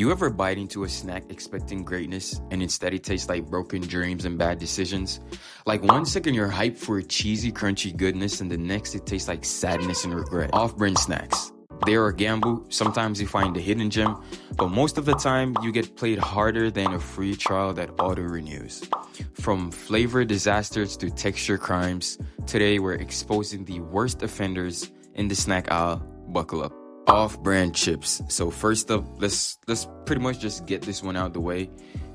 You ever bite into a snack expecting greatness and instead it tastes like broken dreams and bad decisions? Like 1 second you're hyped for cheesy, crunchy goodness and the next it tastes like sadness and regret. Off-brand snacks. They are a gamble. Sometimes you find a hidden gem, but most of the time you get played harder than a free trial that auto-renews. From flavor disasters to texture crimes, today we're exposing the worst offenders in the snack aisle. Buckle up. Off-brand chips. So first up, let's pretty much just get this one out the way.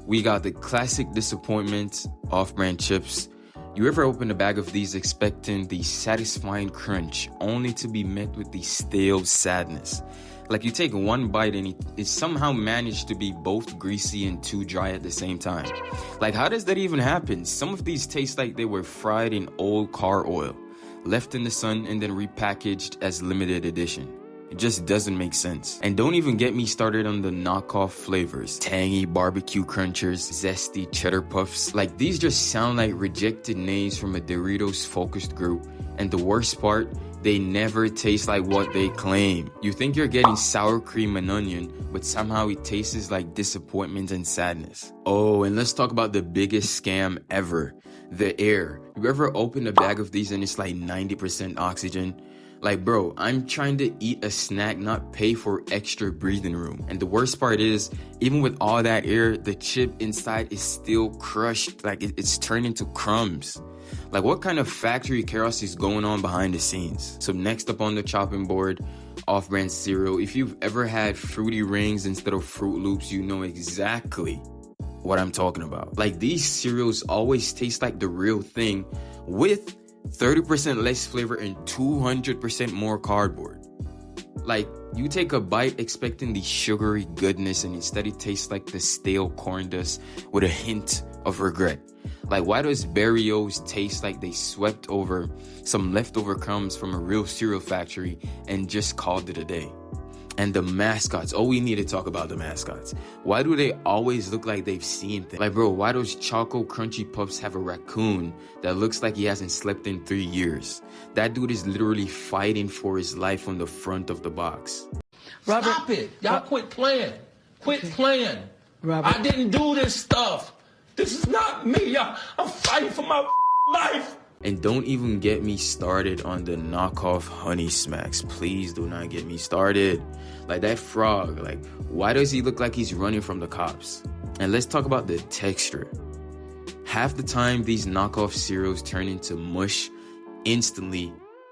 We got the classic disappointment, off-brand chips. You ever open a bag of these expecting the satisfying crunch only to be met with the stale sadness? Like you take one bite and it somehow managed to be both greasy and too dry at the same time. Like how does that even happen? Some of these taste like they were fried in old car oil, left in the sun and then repackaged as limited edition. It just doesn't make sense. And don't even get me started on the knockoff flavors. Tangy barbecue crunchers, zesty cheddar puffs. Like these just sound like rejected names from a Doritos focused group. And the worst part, they never taste like what they claim. You think you're getting sour cream and onion, but somehow it tastes like disappointment and sadness. Oh, and let's talk about the biggest scam ever. The air. You ever open a bag of these and it's like 90% oxygen? Like, bro, I'm trying to eat a snack, not pay for extra breathing room. And the worst part is, even with all that air, the chip inside is still crushed. Like, it's turned into crumbs. Like, what kind of factory chaos is going on behind the scenes? So next up on the chopping board, off-brand cereal. If you've ever had Fruity Rings instead of Fruit Loops, you know exactly what I'm talking about. Like, these cereals always taste like the real thing with 30% less flavor and 200% more cardboard. Like, you take a bite expecting the sugary goodness and instead it tastes like the stale corn dust with a hint of regret. Like, why does Barrios taste like they swept over some leftover crumbs from a real cereal factory and just called it a day? And the mascots. Oh, we need to talk about the mascots. Why do they always look like they've seen things? Like, bro, why does Choco Crunchy Puffs have a raccoon that looks like he hasn't slept in 3 years? That dude is literally fighting for his life on the front of the box. Robert, stop it. Y'all quit playing. Quit playing. Robert, I didn't do this stuff. This is not me. I'm fighting for my life. And don't even get me started on the knockoff Honey Smacks. Please do not get me started. Like that frog, like why does he look like he's running from the cops? And let's talk about the texture. Half the time these knockoff cereals turn into mush instantly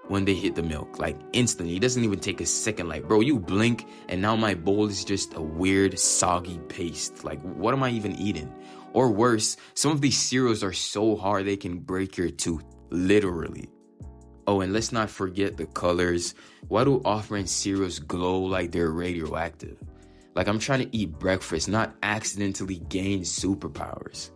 when they hit the milk. Like instantly. It doesn't even take a second. Like, bro, you blink and now my bowl is just a weird soggy paste. Like, what am I even eating? Or worse, some of these cereals are so hard they can break your tooth. Literally. Oh, and let's not forget the colors. Why do off-brand cereals glow like they're radioactive? Like I'm trying to eat breakfast, not accidentally gain superpowers.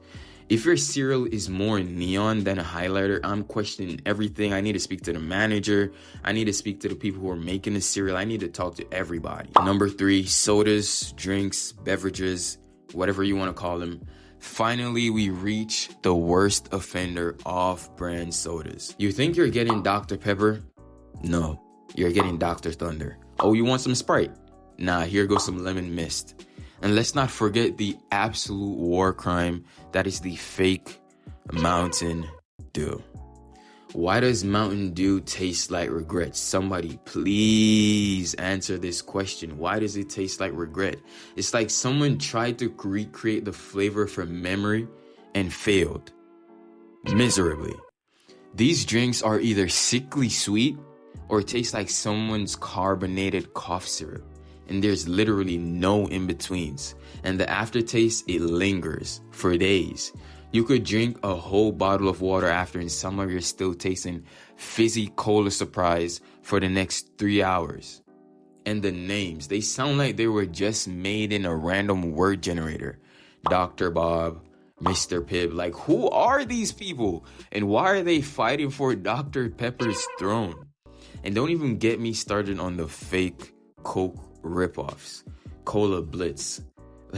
If your cereal is more neon than a highlighter, I'm questioning everything. I need to speak to the manager. I need to speak to the people who are making the cereal. I need to talk to everybody. Number 3, sodas, drinks, beverages, whatever you want to call them. Finally, we reach the worst offender, off-brand sodas. You think you're getting Dr. Pepper? No, you're getting Dr. Thunder. Oh, you want some Sprite? Nah, here goes some lemon mist. And let's not forget the absolute war crime that is the fake Mountain Dew. Why does Mountain Dew taste like regret? Somebody please answer this question. Why does it taste like regret? It's like someone tried to recreate the flavor from memory and failed miserably. These drinks are either sickly sweet or taste like someone's carbonated cough syrup. And there's literally no in-betweens. And the aftertaste, it lingers for days. You could drink a whole bottle of water after and somehow you're still tasting fizzy cola surprise for the next 3 hours. And the names, they sound like they were just made in a random word generator. Dr. Bob, Mr. Pibb, like who are these people? And why are they fighting for Dr. Pepper's throne? And don't even get me started on the fake Coke ripoffs. Cola Blitz.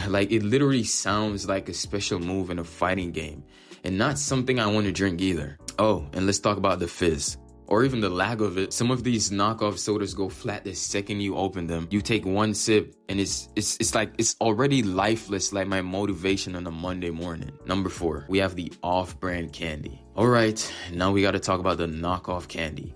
Like it literally sounds like a special move in a fighting game and not something I want to drink either. Oh, and let's talk about the fizz. or even the lack of it. Some of these knockoff sodas go flat the second you open them. You take one sip and it's like it's already lifeless, like my motivation on a Monday morning. Number 4, we have the off-brand candy. All right, now we got to talk about the knockoff candy.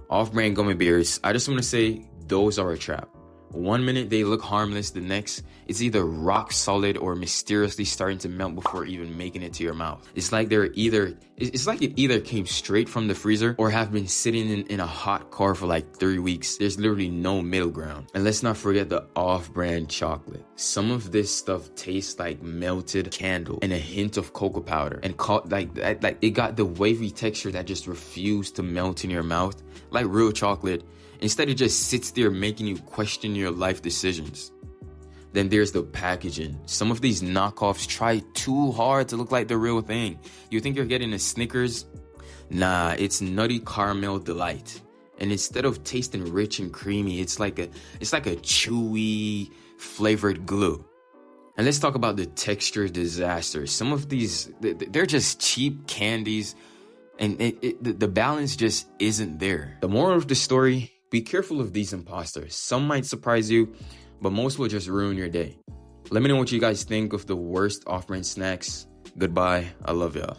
Off-brand gummy bears, I just want to say those are a trap. One minute they look harmless, the next it's either rock solid or mysteriously starting to melt before even making it to your mouth. It's like it either came straight from the freezer or have been sitting in a hot car for like 3 weeks. There's literally no middle ground. And let's not forget the off-brand chocolate. Some of this stuff tastes like melted candle and a hint of cocoa powder, and like it got the wavy texture that just refused to melt in your mouth like real chocolate. Instead, it just sits there making you question your life decisions. Then there's the packaging. Some of these knockoffs try too hard to look like the real thing. You think you're getting a Snickers? Nah, it's Nutty Caramel Delight. And instead of tasting rich and creamy, it's like a chewy, flavored glue. And let's talk about the texture disaster. Some of these, they're just cheap candies, and the balance just isn't there. The moral of the story: be careful of these imposters. Some might surprise you, but most will just ruin your day. Let me know what you guys think of the worst off-brand snacks. Goodbye. I love y'all.